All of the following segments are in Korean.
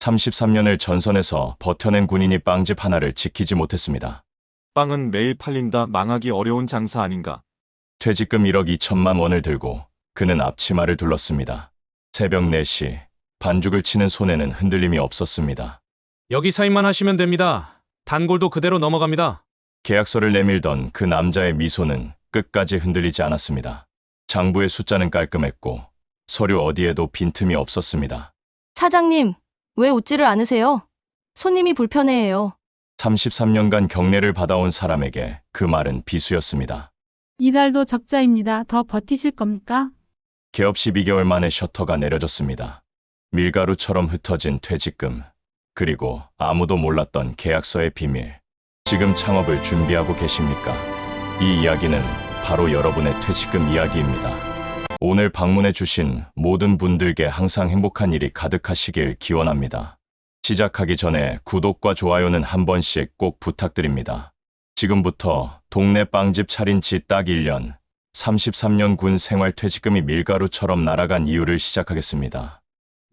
33년을 전선에서 버텨낸 군인이 빵집 하나를 지키지 못했습니다. 빵은 매일 팔린다. 망하기 어려운 장사 아닌가. 퇴직금 1억 2천만 원을 들고 그는 앞치마를 둘렀습니다. 새벽 4시 반죽을 치는 손에는 흔들림이 없었습니다. 여기 사인만 하시면 됩니다. 단골도 그대로 넘어갑니다. 계약서를 내밀던 그 남자의 미소는 끝까지 흔들리지 않았습니다. 장부의 숫자는 깔끔했고 서류 어디에도 빈틈이 없었습니다. 사장님, 왜 웃지를 않으세요? 손님이 불편해해요. 33년간 경례를 받아온 사람에게 그 말은 비수였습니다. 이달도 적자입니다. 더 버티실 겁니까? 개업 12개월 만에 셔터가 내려졌습니다. 밀가루처럼 흩어진 퇴직금, 그리고 아무도 몰랐던 계약서의 비밀. 지금 창업을 준비하고 계십니까? 이 이야기는 바로 여러분의 퇴직금 이야기입니다. 오늘 방문해 주신 모든 분들께 항상 행복한 일이 가득하시길 기원합니다. 시작하기 전에 구독과 좋아요는 한 번씩 꼭 부탁드립니다. 지금부터 동네 빵집 차린 지 딱 1년, 33년 군 생활 퇴직금이 밀가루처럼 날아간 이유를 시작하겠습니다.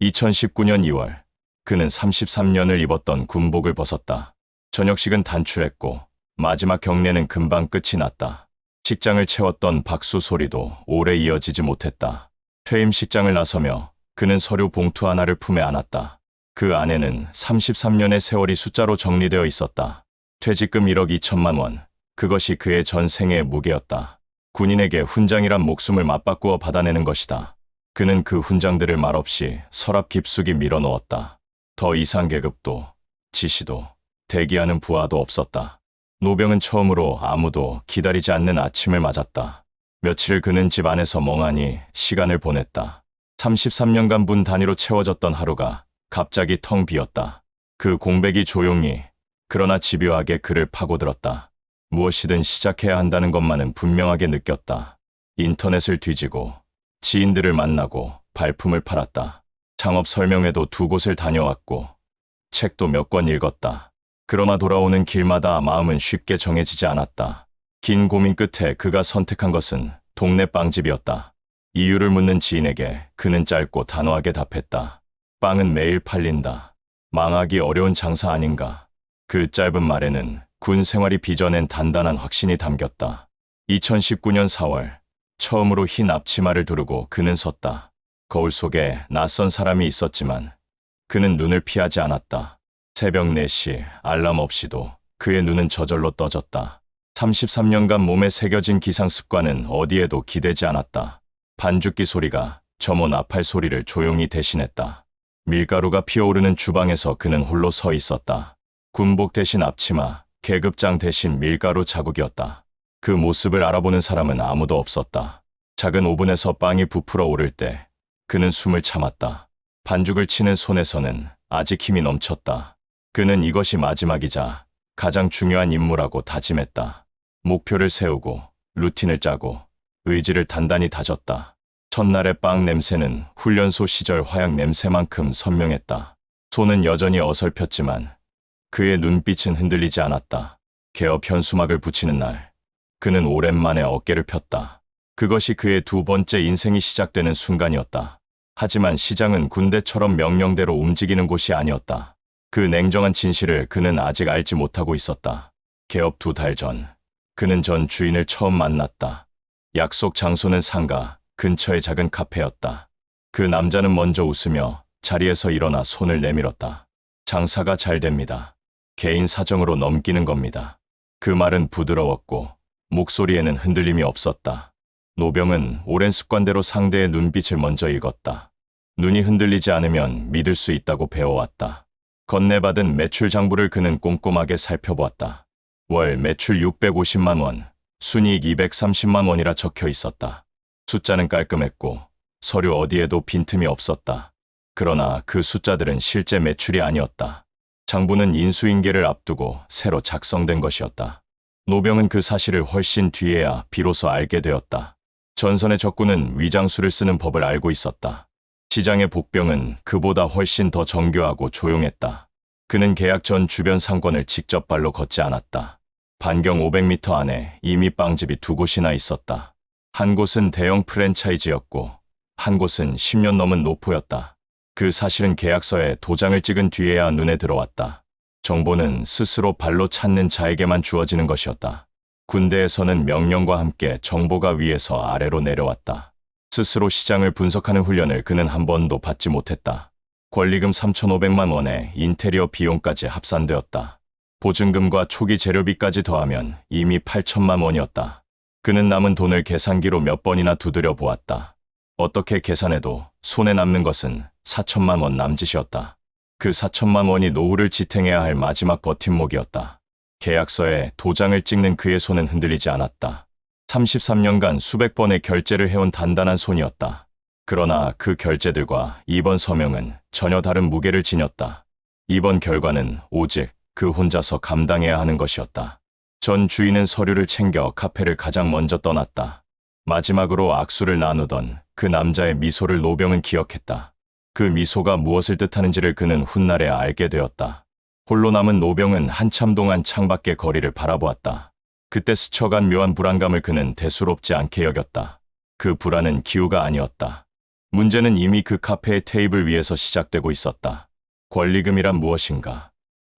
2019년 2월, 그는 33년을 입었던 군복을 벗었다. 저녁식은 단출했고 마지막 경례는 금방 끝이 났다. 식장을 채웠던 박수 소리도 오래 이어지지 못했다. 퇴임식장을 나서며 그는 서류 봉투 하나를 품에 안았다. 그 안에는 33년의 세월이 숫자로 정리되어 있었다. 퇴직금 1억 2천만 원. 그것이 그의 전생의 무게였다. 군인에게 훈장이란 목숨을 맞바꾸어 받아내는 것이다. 그는 그 훈장들을 말없이 서랍 깊숙이 밀어넣었다. 더 이상 계급도, 지시도, 대기하는 부하도 없었다. 노병은 처음으로 아무도 기다리지 않는 아침을 맞았다. 며칠 그는 집 안에서 멍하니 시간을 보냈다. 33년간 분 단위로 채워졌던 하루가 갑자기 텅 비었다. 그 공백이 조용히, 그러나 집요하게 그를 파고들었다. 무엇이든 시작해야 한다는 것만은 분명하게 느꼈다. 인터넷을 뒤지고, 지인들을 만나고, 발품을 팔았다. 창업 설명회도 2곳을 다녀왔고, 책도 몇 권 읽었다. 그러나 돌아오는 길마다 마음은 쉽게 정해지지 않았다. 긴 고민 끝에 그가 선택한 것은 동네 빵집이었다. 이유를 묻는 지인에게 그는 짧고 단호하게 답했다. 빵은 매일 팔린다. 망하기 어려운 장사 아닌가. 그 짧은 말에는 군 생활이 빚어낸 단단한 확신이 담겼다. 2019년 4월, 처음으로 흰 앞치마를 두르고 그는 섰다. 거울 속에 낯선 사람이 있었지만 그는 눈을 피하지 않았다. 새벽 4시 알람 없이도 그의 눈은 저절로 떠졌다. 33년간 몸에 새겨진 기상 습관은 어디에도 기대지 않았다. 반죽기 소리가 점호 나팔 소리를 조용히 대신했다. 밀가루가 피어오르는 주방에서 그는 홀로 서 있었다. 군복 대신 앞치마, 계급장 대신 밀가루 자국이었다. 그 모습을 알아보는 사람은 아무도 없었다. 작은 오븐에서 빵이 부풀어 오를 때 그는 숨을 참았다. 반죽을 치는 손에서는 아직 힘이 넘쳤다. 그는 이것이 마지막이자 가장 중요한 임무라고 다짐했다. 목표를 세우고 루틴을 짜고 의지를 단단히 다졌다. 첫날의 빵 냄새는 훈련소 시절 화약 냄새만큼 선명했다. 손은 여전히 어설폈지만 그의 눈빛은 흔들리지 않았다. 개업 현수막을 붙이는 날, 그는 오랜만에 어깨를 폈다. 그것이 그의 2번째 인생이 시작되는 순간이었다. 하지만 시장은 군대처럼 명령대로 움직이는 곳이 아니었다. 그 냉정한 진실을 그는 아직 알지 못하고 있었다. 개업 2달 전, 그는 전 주인을 처음 만났다. 약속 장소는 상가 근처의 작은 카페였다. 그 남자는 먼저 웃으며 자리에서 일어나 손을 내밀었다. 장사가 잘 됩니다. 개인 사정으로 넘기는 겁니다. 그 말은 부드러웠고 목소리에는 흔들림이 없었다. 노병은 오랜 습관대로 상대의 눈빛을 먼저 읽었다. 눈이 흔들리지 않으면 믿을 수 있다고 배워왔다. 건네받은 매출 장부를 그는 꼼꼼하게 살펴보았다. 월 매출 650만 원, 순이익 230만 원이라 적혀 있었다. 숫자는 깔끔했고 서류 어디에도 빈틈이 없었다. 그러나 그 숫자들은 실제 매출이 아니었다. 장부는 인수인계를 앞두고 새로 작성된 것이었다. 노병은 그 사실을 훨씬 뒤에야 비로소 알게 되었다. 전선의 적군은 위장수를 쓰는 법을 알고 있었다. 시장의 복병은 그보다 훨씬 더 정교하고 조용했다. 그는 계약 전 주변 상권을 직접 발로 걷지 않았다. 반경 500m 안에 이미 빵집이 2곳이나 있었다. 한 곳은 대형 프랜차이즈였고 한 곳은 10년 넘은 노포였다. 그 사실은 계약서에 도장을 찍은 뒤에야 눈에 들어왔다. 정보는 스스로 발로 찾는 자에게만 주어지는 것이었다. 군대에서는 명령과 함께 정보가 위에서 아래로 내려왔다. 스스로 시장을 분석하는 훈련을 그는 한 번도 받지 못했다. 권리금 3,500만 원에 인테리어 비용까지 합산되었다. 보증금과 초기 재료비까지 더하면 이미 8천만 원이었다. 그는 남은 돈을 계산기로 몇 번이나 두드려 보았다. 어떻게 계산해도 손에 남는 것은 4천만 원 남짓이었다. 그 4천만 원이 노후를 지탱해야 할 마지막 버팀목이었다. 계약서에 도장을 찍는 그의 손은 흔들리지 않았다. 33년간 수백 번의 결제를 해온 단단한 손이었다. 그러나 그 결제들과 이번 서명은 전혀 다른 무게를 지녔다. 이번 결과는 오직 그 혼자서 감당해야 하는 것이었다. 전 주인은 서류를 챙겨 카페를 가장 먼저 떠났다. 마지막으로 악수를 나누던 그 남자의 미소를 노병은 기억했다. 그 미소가 무엇을 뜻하는지를 그는 훗날에 알게 되었다. 홀로 남은 노병은 한참 동안 창밖의 거리를 바라보았다. 그때 스쳐간 묘한 불안감을 그는 대수롭지 않게 여겼다. 그 불안은 기우가 아니었다. 문제는 이미 그 카페의 테이블 위에서 시작되고 있었다. 권리금이란 무엇인가?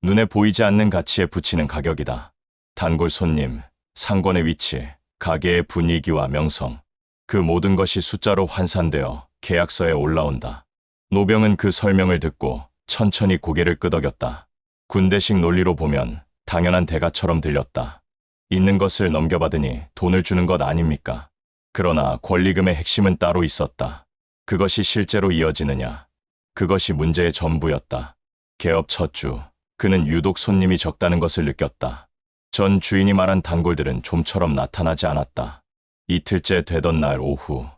눈에 보이지 않는 가치에 붙이는 가격이다. 단골 손님, 상권의 위치, 가게의 분위기와 명성, 그 모든 것이 숫자로 환산되어 계약서에 올라온다. 노병은 그 설명을 듣고 천천히 고개를 끄덕였다. 군대식 논리로 보면 당연한 대가처럼 들렸다. 있는 것을 넘겨받으니 돈을 주는 것 아닙니까? 그러나 권리금의 핵심은 따로 있었다. 그것이 실제로 이어지느냐? 그것이 문제의 전부였다. 개업 첫 주, 그는 유독 손님이 적다는 것을 느꼈다. 전 주인이 말한 단골들은 좀처럼 나타나지 않았다. 이틀째 되던 날 오후,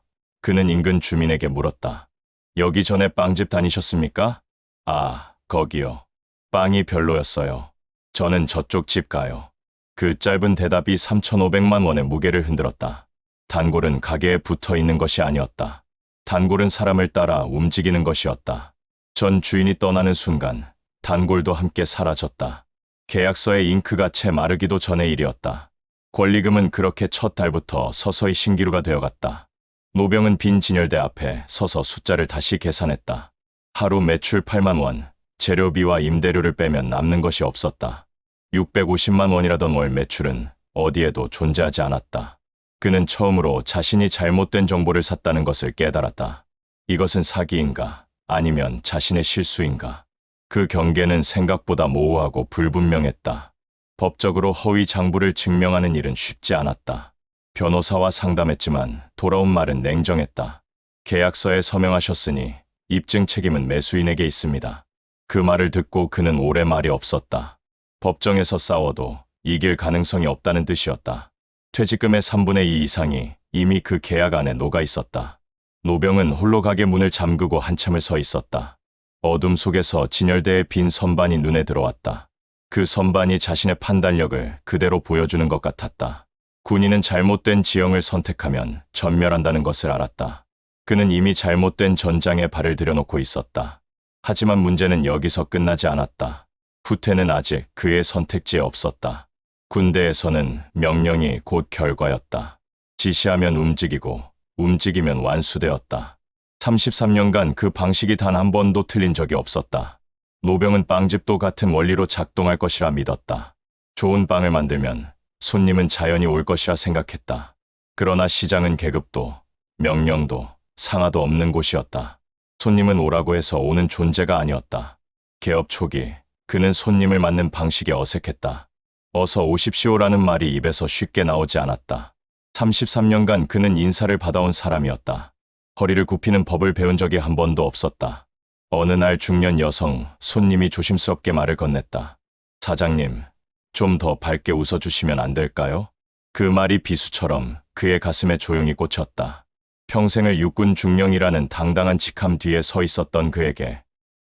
그는 인근 주민에게 물었다. 여기 전에 빵집 다니셨습니까? 아, 거기요. 빵이 별로였어요. 저는 저쪽 집 가요. 그 짧은 대답이 3,500만 원의 무게를 흔들었다. 단골은 가게에 붙어 있는 것이 아니었다. 단골은 사람을 따라 움직이는 것이었다. 전 주인이 떠나는 순간 단골도 함께 사라졌다. 계약서의 잉크가 채 마르기도 전의 일이었다. 권리금은 그렇게 첫 달부터 서서히 신기루가 되어갔다. 노병은 빈 진열대 앞에 서서 숫자를 다시 계산했다. 하루 매출 8만 원, 재료비와 임대료를 빼면 남는 것이 없었다. 650만 원이라던 월 매출은 어디에도 존재하지 않았다. 그는 처음으로 자신이 잘못된 정보를 샀다는 것을 깨달았다. 이것은 사기인가? 아니면 자신의 실수인가? 그 경계는 생각보다 모호하고 불분명했다. 법적으로 허위 장부를 증명하는 일은 쉽지 않았다. 변호사와 상담했지만 돌아온 말은 냉정했다. 계약서에 서명하셨으니 입증 책임은 매수인에게 있습니다. 그 말을 듣고 그는 오래 말이 없었다. 법정에서 싸워도 이길 가능성이 없다는 뜻이었다. 퇴직금의 3분의 2 이상이 이미 그 계약 안에 녹아 있었다. 노병은 홀로 가게 문을 잠그고 한참을 서 있었다. 어둠 속에서 진열대의 빈 선반이 눈에 들어왔다. 그 선반이 자신의 판단력을 그대로 보여주는 것 같았다. 군인은 잘못된 지형을 선택하면 전멸한다는 것을 알았다. 그는 이미 잘못된 전장에 발을 들여놓고 있었다. 하지만 문제는 여기서 끝나지 않았다. 후퇴는 아직 그의 선택지에 없었다. 군대에서는 명령이 곧 결과였다. 지시하면 움직이고 움직이면 완수되었다. 33년간 그 방식이 단 한 번도 틀린 적이 없었다. 노병은 빵집도 같은 원리로 작동할 것이라 믿었다. 좋은 빵을 만들면 손님은 자연히 올 것이라 생각했다. 그러나 시장은 계급도, 명령도, 상하도 없는 곳이었다. 손님은 오라고 해서 오는 존재가 아니었다. 개업 초기, 그는 손님을 맞는 방식이 어색했다. 어서 오십시오라는 말이 입에서 쉽게 나오지 않았다. 33년간 그는 인사를 받아온 사람이었다. 허리를 굽히는 법을 배운 적이 한 번도 없었다. 어느 날 중년 여성 손님이 조심스럽게 말을 건넸다. 사장님, 좀 더 밝게 웃어주시면 안 될까요? 그 말이 비수처럼 그의 가슴에 조용히 꽂혔다. 평생을 육군 중령이라는 당당한 직함 뒤에 서 있었던 그에게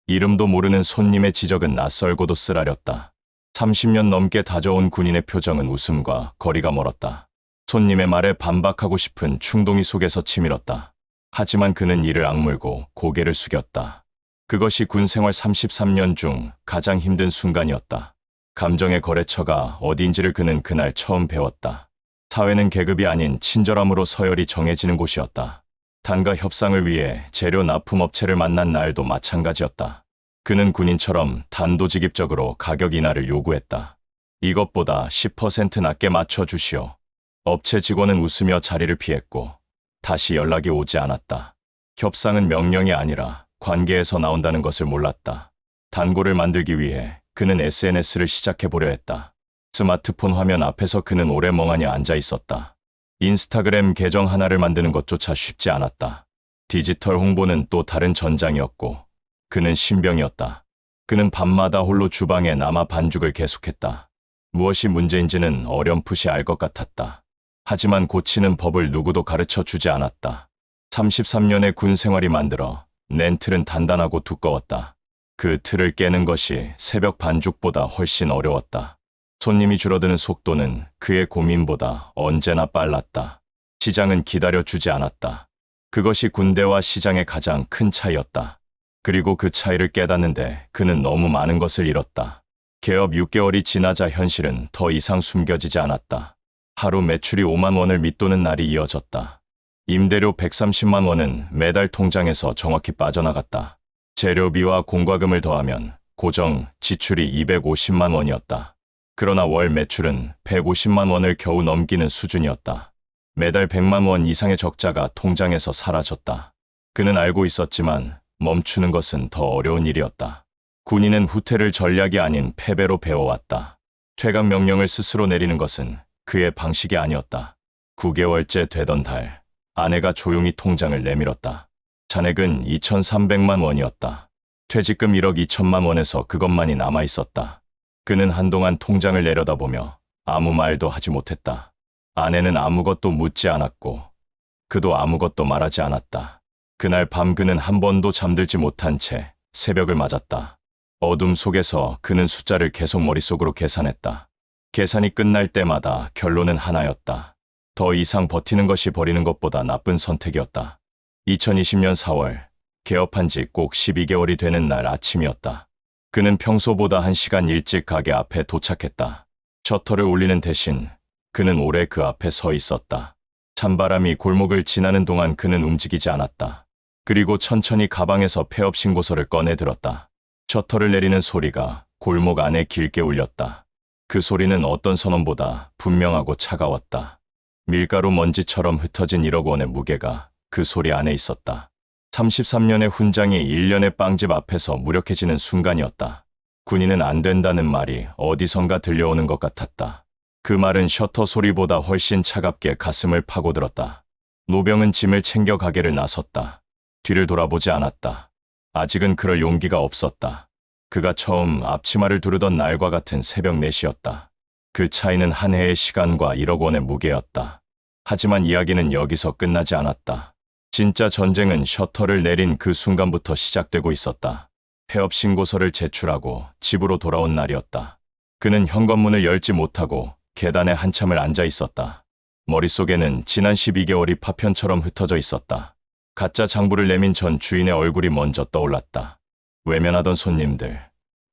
이름도 모르는 손님의 지적은 낯설고도 쓰라렸다. 30년 넘게 다져온 군인의 표정은 웃음과 거리가 멀었다. 손님의 말에 반박하고 싶은 충동이 속에서 치밀었다. 하지만 그는 이를 악물고 고개를 숙였다. 그것이 군 생활 33년 중 가장 힘든 순간이었다. 감정의 거래처가 어디인지를 그는 그날 처음 배웠다. 사회는 계급이 아닌 친절함으로 서열이 정해지는 곳이었다. 단가 협상을 위해 재료 납품업체를 만난 날도 마찬가지였다. 그는 군인처럼 단도직입적으로 가격 인하를 요구했다. 이것보다 10% 낮게 맞춰주시오. 업체 직원은 웃으며 자리를 피했고 다시 연락이 오지 않았다. 협상은 명령이 아니라 관계에서 나온다는 것을 몰랐다. 단골을 만들기 위해 그는 SNS를 시작해보려 했다. 스마트폰 화면 앞에서 그는 오래 멍하니 앉아 있었다. 인스타그램 계정 하나를 만드는 것조차 쉽지 않았다. 디지털 홍보는 또 다른 전장이었고 그는 신병이었다. 그는 밤마다 홀로 주방에 남아 반죽을 계속했다. 무엇이 문제인지는 어렴풋이 알 것 같았다. 하지만 고치는 법을 누구도 가르쳐 주지 않았다. 33년의 군 생활이 만들어 낸 틀은 단단하고 두꺼웠다. 그 틀을 깨는 것이 새벽 반죽보다 훨씬 어려웠다. 손님이 줄어드는 속도는 그의 고민보다 언제나 빨랐다. 시장은 기다려주지 않았다. 그것이 군대와 시장의 가장 큰 차이였다. 그리고 그 차이를 깨닫는데 그는 너무 많은 것을 잃었다. 개업 6개월이 지나자 현실은 더 이상 숨겨지지 않았다. 하루 매출이 5만 원을 밑도는 날이 이어졌다. 임대료 130만 원은 매달 통장에서 정확히 빠져나갔다. 재료비와 공과금을 더하면 고정 지출이 250만 원이었다. 그러나 월 매출은 150만 원을 겨우 넘기는 수준이었다. 매달 100만 원 이상의 적자가 통장에서 사라졌다. 그는 알고 있었지만 멈추는 것은 더 어려운 일이었다. 군인은 후퇴를 전략이 아닌 패배로 배워왔다. 퇴각 명령을 스스로 내리는 것은 그의 방식이 아니었다. 9개월째 되던 달, 아내가 조용히 통장을 내밀었다. 잔액은 2,300만 원이었다. 퇴직금 1억 2천만 원에서 그것만이 남아있었다. 그는 한동안 통장을 내려다보며 아무 말도 하지 못했다. 아내는 아무것도 묻지 않았고 그도 아무것도 말하지 않았다. 그날 밤 그는 한 번도 잠들지 못한 채 새벽을 맞았다. 어둠 속에서 그는 숫자를 계속 머릿속으로 계산했다. 계산이 끝날 때마다 결론은 하나였다. 더 이상 버티는 것이 버리는 것보다 나쁜 선택이었다. 2020년 4월, 개업한 지 꼭 12개월이 되는 날 아침이었다. 그는 평소보다 1시간 일찍 가게 앞에 도착했다. 셔터를 올리는 대신 그는 오래 그 앞에 서 있었다. 찬바람이 골목을 지나는 동안 그는 움직이지 않았다. 그리고 천천히 가방에서 폐업 신고서를 꺼내 들었다. 셔터를 내리는 소리가 골목 안에 길게 울렸다. 그 소리는 어떤 선언보다 분명하고 차가웠다. 밀가루 먼지처럼 흩어진 1억 원의 무게가 그 소리 안에 있었다. 33년의 훈장이 1년의 빵집 앞에서 무력해지는 순간이었다. 군인은 안 된다는 말이 어디선가 들려오는 것 같았다. 그 말은 셔터 소리보다 훨씬 차갑게 가슴을 파고들었다. 노병은 짐을 챙겨 가게를 나섰다. 뒤를 돌아보지 않았다. 아직은 그럴 용기가 없었다. 그가 처음 앞치마를 두르던 날과 같은 새벽 4시였다. 그 차이는 한 해의 시간과 1억 원의 무게였다. 하지만 이야기는 여기서 끝나지 않았다. 진짜 전쟁은 셔터를 내린 그 순간부터 시작되고 있었다. 폐업 신고서를 제출하고 집으로 돌아온 날이었다. 그는 현관문을 열지 못하고 계단에 한참을 앉아 있었다. 머릿속에는 지난 12개월이 파편처럼 흩어져 있었다. 가짜 장부를 내민 전 주인의 얼굴이 먼저 떠올랐다. 외면하던 손님들,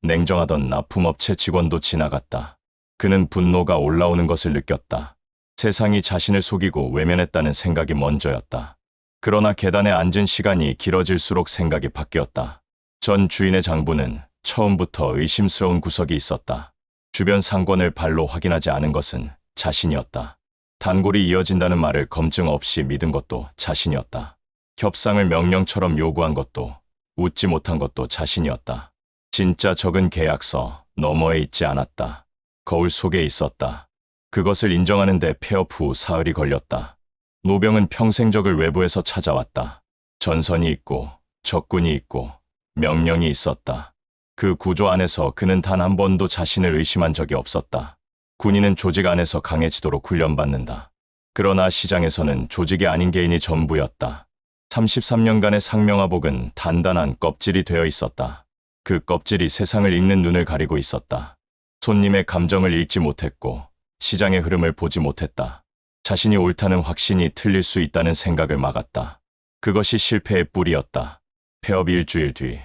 냉정하던 납품업체 직원도 지나갔다. 그는 분노가 올라오는 것을 느꼈다. 세상이 자신을 속이고 외면했다는 생각이 먼저였다. 그러나 계단에 앉은 시간이 길어질수록 생각이 바뀌었다. 전 주인의 장부는 처음부터 의심스러운 구석이 있었다. 주변 상권을 발로 확인하지 않은 것은 자신이었다. 단골이 이어진다는 말을 검증 없이 믿은 것도 자신이었다. 협상을 명령처럼 요구한 것도, 웃지 못한 것도 자신이었다. 진짜 적은 계약서 너머에 있지 않았다. 거울 속에 있었다. 그것을 인정하는데 폐업 후 사흘이 걸렸다. 노병은 평생 적을 외부에서 찾아왔다. 전선이 있고 적군이 있고 명령이 있었다. 그 구조 안에서 그는 단 한 번도 자신을 의심한 적이 없었다. 군인은 조직 안에서 강해지도록 훈련받는다. 그러나 시장에서는 조직이 아닌 개인이 전부였다. 33년간의 상명하복은 단단한 껍질이 되어 있었다. 그 껍질이 세상을 읽는 눈을 가리고 있었다. 손님의 감정을 읽지 못했고 시장의 흐름을 보지 못했다. 자신이 옳다는 확신이 틀릴 수 있다는 생각을 막았다. 그것이 실패의 뿌리였다. 폐업 일주일 뒤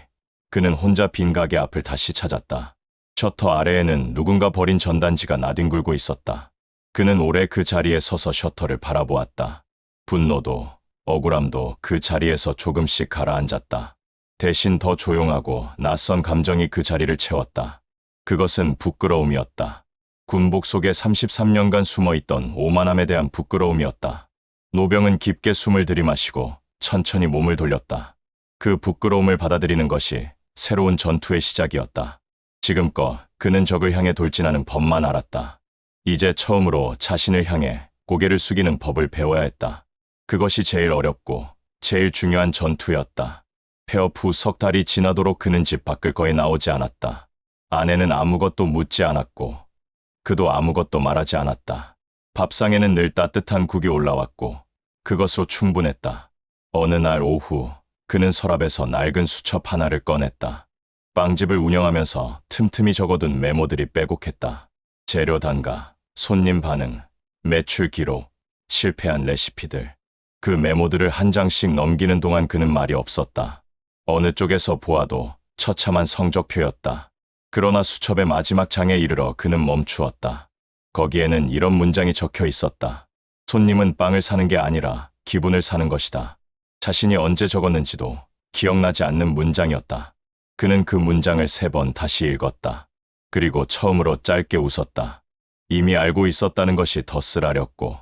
그는 혼자 빈 가게 앞을 다시 찾았다. 셔터 아래에는 누군가 버린 전단지가 나뒹굴고 있었다. 그는 오래 그 자리에 서서 셔터를 바라보았다. 분노도 억울함도 그 자리에서 조금씩 가라앉았다. 대신 더 조용하고 낯선 감정이 그 자리를 채웠다. 그것은 부끄러움이었다. 군복 속에 33년간 숨어있던 오만함에 대한 부끄러움이었다. 노병은 깊게 숨을 들이마시고 천천히 몸을 돌렸다. 그 부끄러움을 받아들이는 것이 새로운 전투의 시작이었다. 지금껏 그는 적을 향해 돌진하는 법만 알았다. 이제 처음으로 자신을 향해 고개를 숙이는 법을 배워야 했다. 그것이 제일 어렵고 제일 중요한 전투였다. 폐업 후 석 달이 지나도록 그는 집 밖을 거의 나오지 않았다. 아내는 아무것도 묻지 않았고 그도 아무것도 말하지 않았다. 밥상에는 늘 따뜻한 국이 올라왔고 그것으로 충분했다. 어느 날 오후 그는 서랍에서 낡은 수첩 하나를 꺼냈다. 빵집을 운영하면서 틈틈이 적어둔 메모들이 빼곡했다. 재료 단가, 손님 반응, 매출 기록, 실패한 레시피들. 그 메모들을 한 장씩 넘기는 동안 그는 말이 없었다. 어느 쪽에서 보아도 처참한 성적표였다. 그러나 수첩의 마지막 장에 이르러 그는 멈추었다. 거기에는 이런 문장이 적혀 있었다. 손님은 빵을 사는 게 아니라 기분을 사는 것이다. 자신이 언제 적었는지도 기억나지 않는 문장이었다. 그는 그 문장을 3번 다시 읽었다. 그리고 처음으로 짧게 웃었다. 이미 알고 있었다는 것이 더 쓰라렸고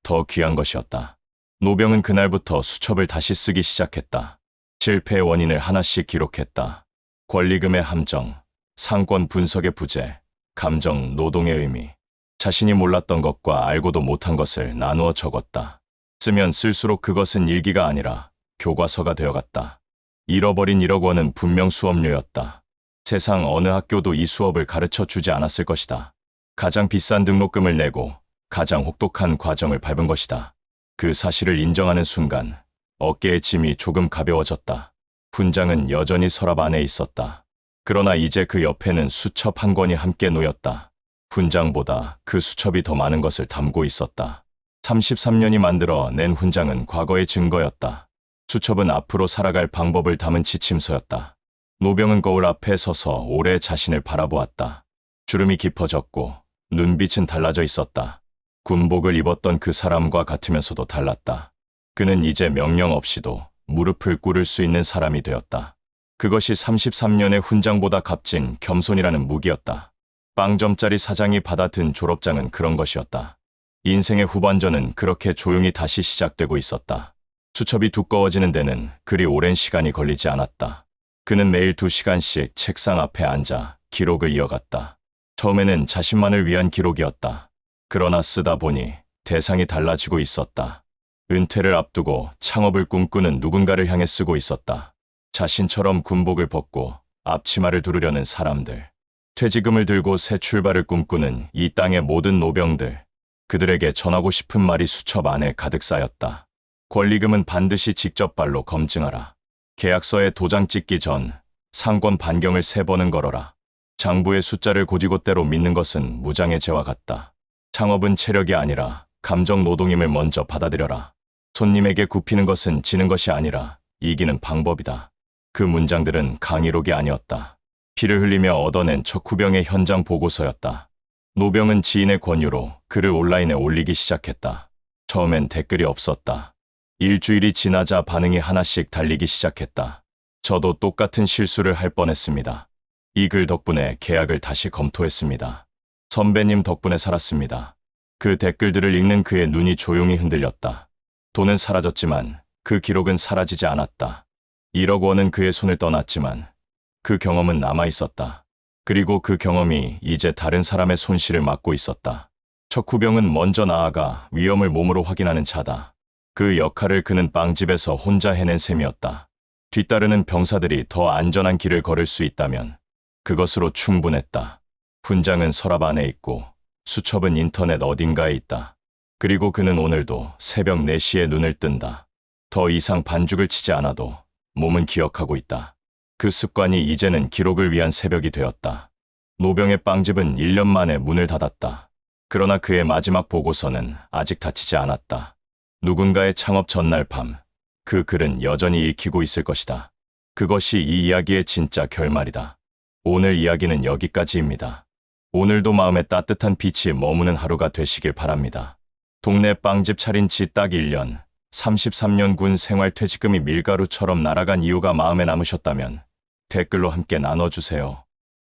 더 귀한 것이었다. 노병은 그날부터 수첩을 다시 쓰기 시작했다. 실패의 원인을 하나씩 기록했다. 권리금의 함정, 상권 분석의 부재, 감정, 노동의 의미. 자신이 몰랐던 것과 알고도 못한 것을 나누어 적었다. 쓰면 쓸수록 그것은 일기가 아니라 교과서가 되어갔다. 잃어버린 1억 원은 분명 수업료였다. 세상 어느 학교도 이 수업을 가르쳐 주지 않았을 것이다. 가장 비싼 등록금을 내고 가장 혹독한 과정을 밟은 것이다. 그 사실을 인정하는 순간 어깨의 짐이 조금 가벼워졌다. 훈장은 여전히 서랍 안에 있었다. 그러나 이제 그 옆에는 수첩 한 권이 함께 놓였다. 훈장보다 그 수첩이 더 많은 것을 담고 있었다. 33년이 만들어 낸 훈장은 과거의 증거였다. 수첩은 앞으로 살아갈 방법을 담은 지침서였다. 노병은 거울 앞에 서서 오래 자신을 바라보았다. 주름이 깊어졌고 눈빛은 달라져 있었다. 군복을 입었던 그 사람과 같으면서도 달랐다. 그는 이제 명령 없이도 무릎을 꿇을 수 있는 사람이 되었다. 그것이 33년의 훈장보다 값진 겸손이라는 무기였다. 빵점짜리 사장이 받아든 졸업장은 그런 것이었다. 인생의 후반전은 그렇게 조용히 다시 시작되고 있었다. 수첩이 두꺼워지는 데는 그리 오랜 시간이 걸리지 않았다. 그는 매일 2시간씩 책상 앞에 앉아 기록을 이어갔다. 처음에는 자신만을 위한 기록이었다. 그러나 쓰다 보니 대상이 달라지고 있었다. 은퇴를 앞두고 창업을 꿈꾸는 누군가를 향해 쓰고 있었다. 자신처럼 군복을 벗고 앞치마를 두르려는 사람들. 퇴직금을 들고 새 출발을 꿈꾸는 이 땅의 모든 노병들. 그들에게 전하고 싶은 말이 수첩 안에 가득 쌓였다. 권리금은 반드시 직접 발로 검증하라. 계약서에 도장 찍기 전 상권 반경을 3번은 걸어라. 장부의 숫자를 고지곳대로 믿는 것은 무장의 죄와 같다. 창업은 체력이 아니라 감정 노동임을 먼저 받아들여라. 손님에게 굽히는 것은 지는 것이 아니라 이기는 방법이다. 그 문장들은 강의록이 아니었다. 피를 흘리며 얻어낸 척후병의 현장 보고서였다. 노병은 지인의 권유로 글을 온라인에 올리기 시작했다. 처음엔 댓글이 없었다. 일주일이 지나자 반응이 하나씩 달리기 시작했다. 저도 똑같은 실수를 할 뻔했습니다. 이 글 덕분에 계약을 다시 검토했습니다. 선배님 덕분에 살았습니다. 그 댓글들을 읽는 그의 눈이 조용히 흔들렸다. 돈은 사라졌지만 그 기록은 사라지지 않았다. 1억 원은 그의 손을 떠났지만 그 경험은 남아있었다. 그리고 그 경험이 이제 다른 사람의 손실을 막고 있었다. 척후병은 먼저 나아가 위험을 몸으로 확인하는 자다. 그 역할을 그는 빵집에서 혼자 해낸 셈이었다. 뒤따르는 병사들이 더 안전한 길을 걸을 수 있다면 그것으로 충분했다. 훈장은 서랍 안에 있고 수첩은 인터넷 어딘가에 있다. 그리고 그는 오늘도 새벽 4시에 눈을 뜬다. 더 이상 반죽을 치지 않아도 몸은 기억하고 있다. 그 습관이 이제는 기록을 위한 새벽이 되었다. 노병의 빵집은 1년 만에 문을 닫았다. 그러나 그의 마지막 보고서는 아직 닫히지 않았다. 누군가의 창업 전날 밤, 그 글은 여전히 읽히고 있을 것이다. 그것이 이 이야기의 진짜 결말이다. 오늘 이야기는 여기까지입니다. 오늘도 마음에 따뜻한 빛이 머무는 하루가 되시길 바랍니다. 동네 빵집 차린 지 딱 1년, 33년 군 생활 퇴직금이 밀가루처럼 날아간 이유가 마음에 남으셨다면 댓글로 함께 나눠주세요.